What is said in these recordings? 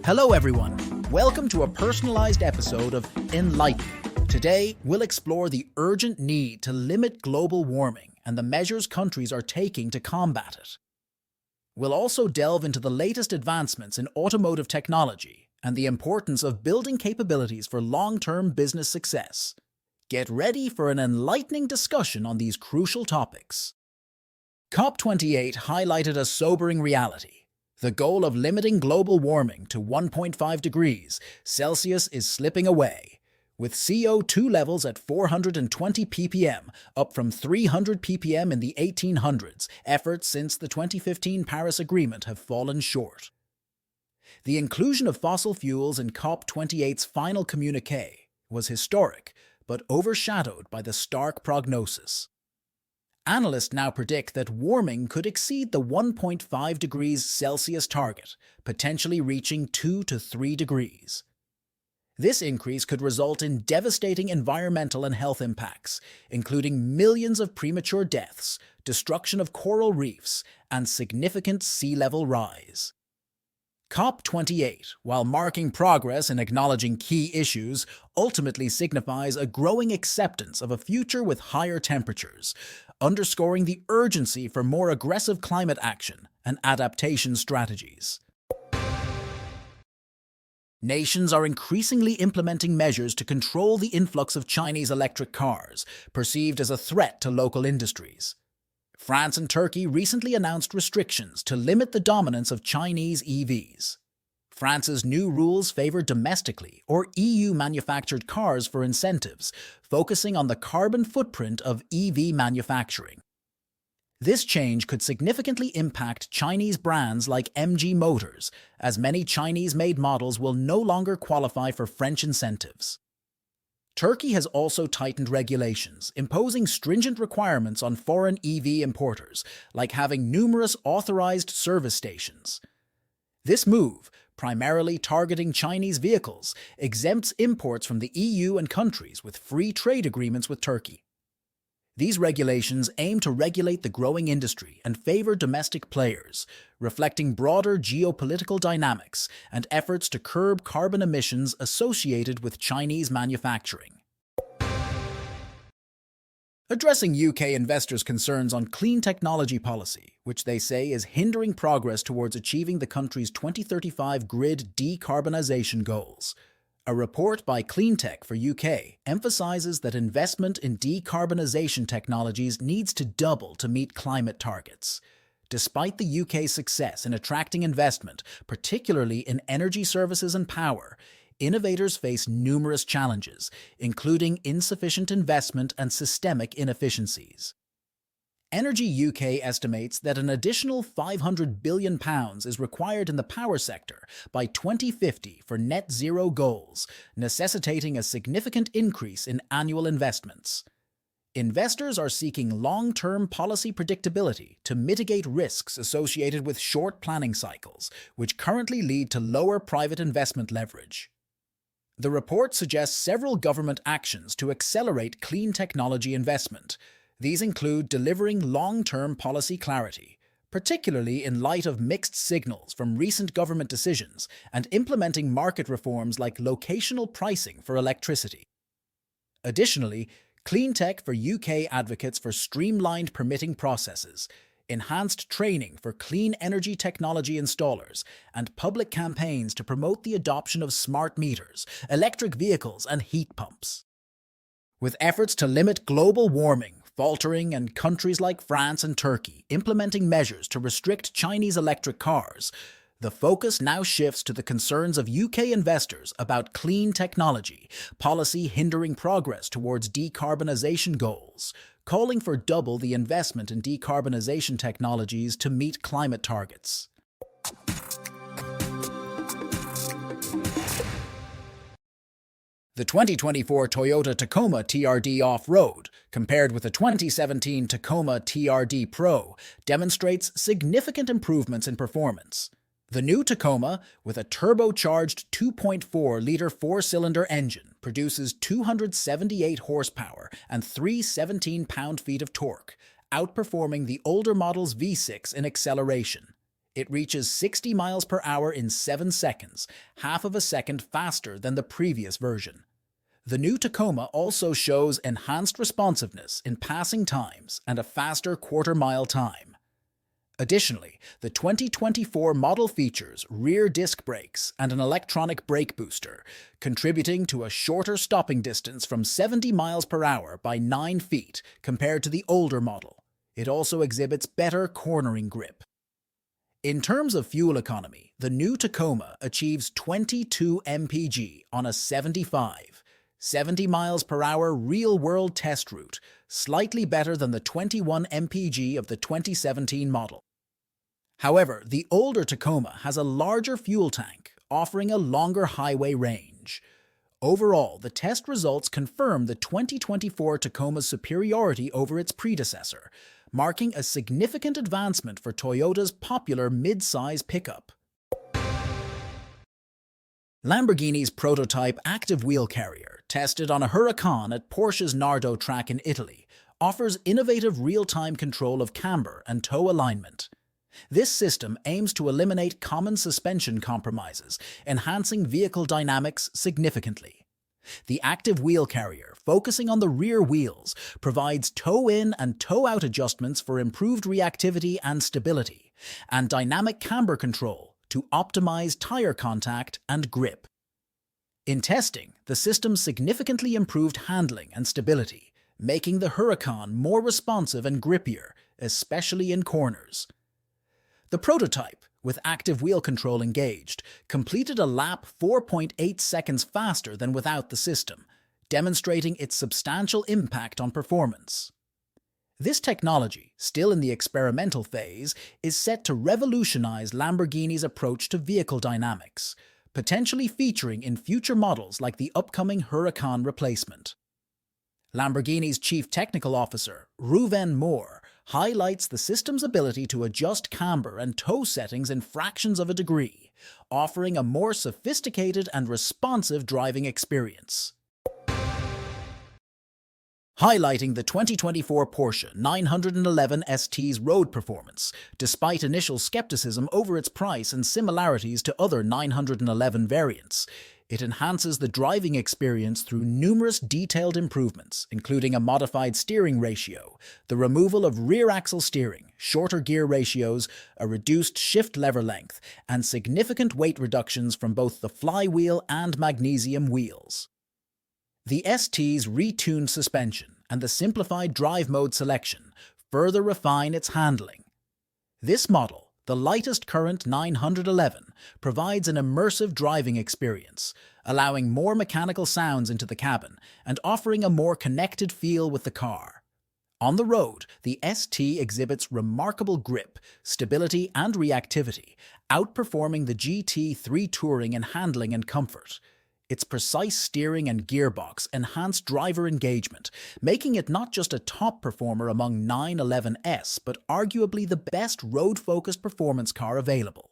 Hello everyone, welcome to a personalized episode of Enlighten. Today, we'll explore the urgent need to limit global warming and the measures countries are taking to combat it. We'll also delve into the latest advancements in automotive technology and the importance of building capabilities for long-term business success. Get ready for an enlightening discussion on these crucial topics. COP28 highlighted a sobering reality. The goal of limiting global warming to 1.5 degrees Celsius is slipping away, with CO2 levels at 420 ppm, up from 300 ppm in the 1800s. Efforts since the 2015 Paris Agreement have fallen short. The inclusion of fossil fuels in COP28's final communiqué was historic, but overshadowed by the stark prognosis. Analysts now predict that warming could exceed the 1.5 degrees Celsius target, potentially reaching 2 to 3 degrees. This increase could result in devastating environmental and health impacts, including millions of premature deaths, destruction of coral reefs, and significant sea level rise. COP28, while marking progress and acknowledging key issues, ultimately signifies a growing acceptance of a future with higher temperatures, underscoring the urgency for more aggressive climate action and adaptation strategies. Nations are increasingly implementing measures to control the influx of Chinese electric cars, perceived as a threat to local industries. France and Turkey recently announced restrictions to limit the dominance of Chinese EVs. France's new rules favor domestically or EU-manufactured cars for incentives, focusing on the carbon footprint of EV manufacturing. This change could significantly impact Chinese brands like MG Motors, as many Chinese-made models will no longer qualify for French incentives. Turkey has also tightened regulations, imposing stringent requirements on foreign EV importers, like having numerous authorized service stations. This move, primarily targeting Chinese vehicles, exempts imports from the EU and countries with free trade agreements with Turkey. These regulations aim to regulate the growing industry and favor domestic players, reflecting broader geopolitical dynamics and efforts to curb carbon emissions associated with Chinese manufacturing. Addressing UK investors' concerns on clean technology policy, which they say is hindering progress towards achieving the country's 2035 grid decarbonisation goals. A report by Cleantech for UK emphasises that investment in decarbonisation technologies needs to double to meet climate targets. Despite the UK's success in attracting investment, particularly in energy services and power, innovators face numerous challenges, including insufficient investment and systemic inefficiencies. Energy UK estimates that an additional £500 billion is required in the power sector by 2050 for net zero goals, necessitating a significant increase in annual investments. Investors are seeking long-term policy predictability to mitigate risks associated with short planning cycles, which currently lead to lower private investment leverage. The report suggests several government actions to accelerate clean technology investment. These include delivering long-term policy clarity, particularly in light of mixed signals from recent government decisions, and implementing market reforms like locational pricing for electricity. Additionally, Cleantech for UK advocates for streamlined permitting processes, enhanced training for clean energy technology installers, and public campaigns to promote the adoption of smart meters, electric vehicles, and heat pumps. With efforts to limit global warming faltering and countries like France and Turkey implementing measures to restrict Chinese electric cars, the focus now shifts to the concerns of UK investors about clean technology, policy hindering progress towards decarbonisation goals, calling for double the investment in decarbonisation technologies to meet climate targets. The 2024 Toyota Tacoma TRD Off-Road, compared with the 2017 Tacoma TRD Pro, demonstrates significant improvements in performance. The new Tacoma, with a turbocharged 2.4-liter four-cylinder engine, produces 278 horsepower and 317 pound-feet of torque, outperforming the older model's V6 in acceleration. It reaches 60 miles per hour in 7 seconds, half of a second faster than the previous version. The new Tacoma also shows enhanced responsiveness in passing times and a faster quarter-mile time. Additionally, the 2024 model features rear disc brakes and an electronic brake booster, contributing to a shorter stopping distance from 70 miles per hour by 9 feet compared to the older model. It also exhibits better cornering grip. In terms of fuel economy, the new Tacoma achieves 22 mpg on a 70 miles per hour real-world test route, slightly better than the 21 mpg of the 2017 model. However, the older Tacoma has a larger fuel tank, offering a longer highway range. Overall, the test results confirm the 2024 Tacoma's superiority over its predecessor, marking a significant advancement for Toyota's popular mid-size pickup. Lamborghini's prototype active wheel carrier, tested on a Huracan at Porsche's Nardo track in Italy, offers innovative real-time control of camber and toe alignment. This system aims to eliminate common suspension compromises, enhancing vehicle dynamics significantly. The active wheel carrier, focusing on the rear wheels, provides toe-in and toe-out adjustments for improved reactivity and stability, and dynamic camber control to optimize tire contact and grip. In testing, the system significantly improved handling and stability, making the Huracan more responsive and grippier, especially in corners. The prototype, with active wheel control engaged, completed a lap 4.8 seconds faster than without the system, demonstrating its substantial impact on performance. This technology, still in the experimental phase, is set to revolutionize Lamborghini's approach to vehicle dynamics, potentially featuring in future models like the upcoming Huracan replacement. Lamborghini's Chief Technical Officer, Reuven Moore, highlights the system's ability to adjust camber and toe settings in fractions of a degree, offering a more sophisticated and responsive driving experience. Highlighting the 2024 Porsche 911 ST's road performance, despite initial skepticism over its price and similarities to other 911 variants. It enhances the driving experience through numerous detailed improvements, including a modified steering ratio, the removal of rear axle steering, shorter gear ratios, a reduced shift lever length, and significant weight reductions from both the flywheel and magnesium wheels. The ST's retuned suspension and the simplified drive mode selection further refine its handling. This model, the lightest current 911, provides an immersive driving experience, allowing more mechanical sounds into the cabin and offering a more connected feel with the car. On the road, the ST exhibits remarkable grip, stability, and reactivity, outperforming the GT3 Touring in handling and comfort. Its precise steering and gearbox enhance driver engagement, making it not just a top performer among 911S, but arguably the best road-focused performance car available.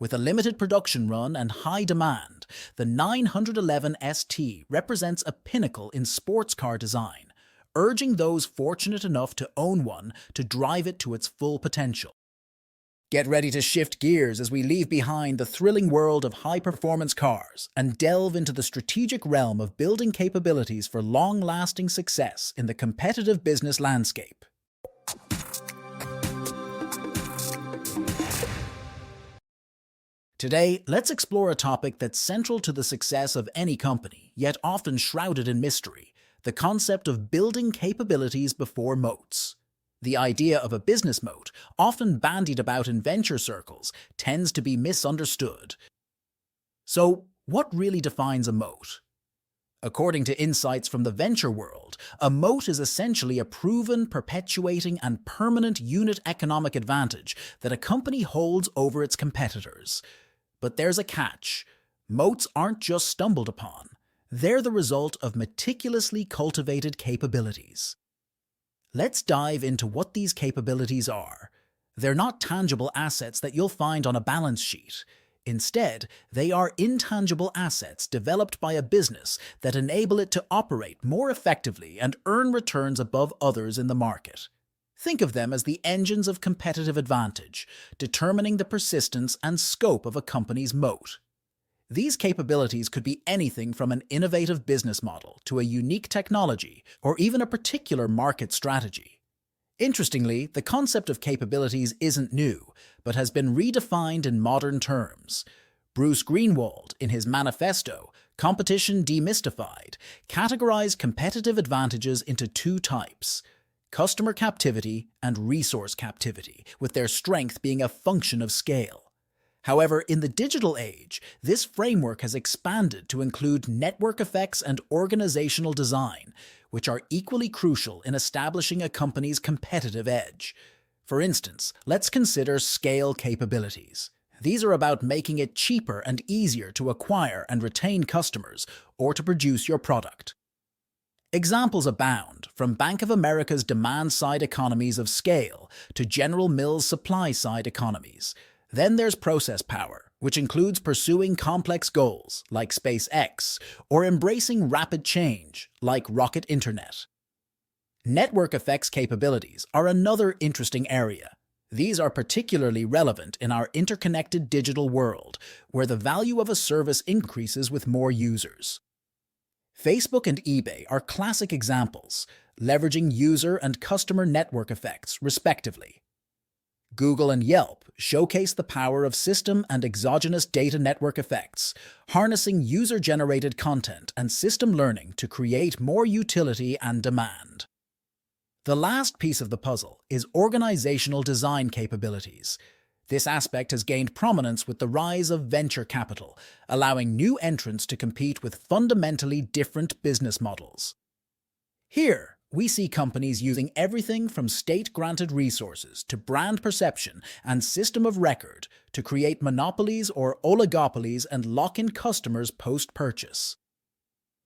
With a limited production run and high demand, the 911 ST represents a pinnacle in sports car design, urging those fortunate enough to own one to drive it to its full potential. Get ready to shift gears as we leave behind the thrilling world of high-performance cars and delve into the strategic realm of building capabilities for long-lasting success in the competitive business landscape. Today, let's explore a topic that's central to the success of any company, yet often shrouded in mystery: the concept of building capabilities before moats. The idea of a business moat, often bandied about in venture circles, tends to be misunderstood. So, what really defines a moat? According to insights from the venture world, a moat is essentially a proven, perpetuating, and permanent unit economic advantage that a company holds over its competitors. But there's a catch. Moats aren't just stumbled upon. They're the result of meticulously cultivated capabilities. Let's dive into what these capabilities are. They're not tangible assets that you'll find on a balance sheet. Instead, they are intangible assets developed by a business that enable it to operate more effectively and earn returns above others in the market. Think of them as the engines of competitive advantage, determining the persistence and scope of a company's moat. These capabilities could be anything from an innovative business model to a unique technology or even a particular market strategy. Interestingly, the concept of capabilities isn't new, but has been redefined in modern terms. Bruce Greenwald, in his manifesto, Competition Demystified, categorized competitive advantages into two types: customer captivity and resource captivity, with their strength being a function of scale. However, in the digital age, this framework has expanded to include network effects and organizational design, which are equally crucial in establishing a company's competitive edge. For instance, let's consider scale capabilities. These are about making it cheaper and easier to acquire and retain customers or to produce your product. Examples abound, from Bank of America's demand-side economies of scale to General Mills' supply-side economies. Then there's process power, which includes pursuing complex goals, like SpaceX, or embracing rapid change, like Rocket Internet. Network effects capabilities are another interesting area. These are particularly relevant in our interconnected digital world, where the value of a service increases with more users. Facebook and eBay are classic examples, leveraging user and customer network effects, respectively. Google and Yelp showcase the power of system and exogenous data network effects, harnessing user-generated content and system learning to create more utility and demand. The last piece of the puzzle is organizational design capabilities. This aspect has gained prominence with the rise of venture capital, allowing new entrants to compete with fundamentally different business models. Here, we see companies using everything from state-granted resources to brand perception and system of record to create monopolies or oligopolies and lock in customers post-purchase.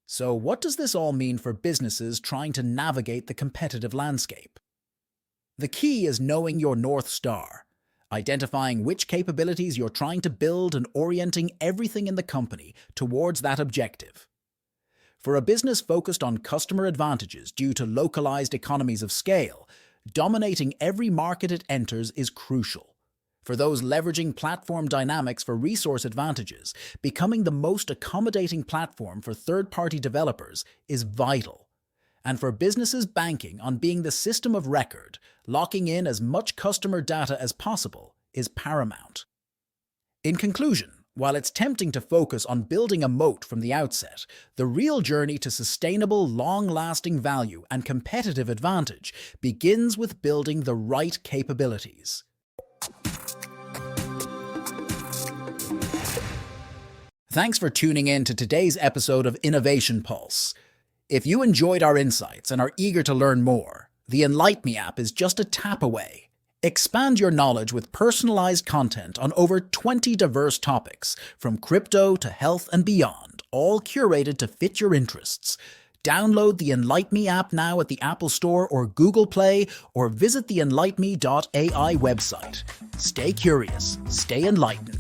So what does this all mean for businesses trying to navigate the competitive landscape? The key is knowing your North Star, identifying which capabilities you're trying to build and orienting everything in the company towards that objective. For a business focused on customer advantages due to localized economies of scale, dominating every market it enters is crucial. For those leveraging platform dynamics for resource advantages, becoming the most accommodating platform for third-party developers is vital. And for businesses banking on being the system of record, locking in as much customer data as possible is paramount. In conclusion, while it's tempting to focus on building a moat from the outset, the real journey to sustainable, long-lasting value and competitive advantage begins with building the right capabilities. Thanks for tuning in to today's episode of Innovation Pulse. If you enjoyed our insights and are eager to learn more, the Enlighten Me app is just a tap away. Expand your knowledge with personalized content on over 20 diverse topics, from crypto to health and beyond, all curated to fit your interests. Download the Enlighten Me app now at the Apple Store or Google Play, or visit the enlightenme.ai website. Stay curious, stay enlightened.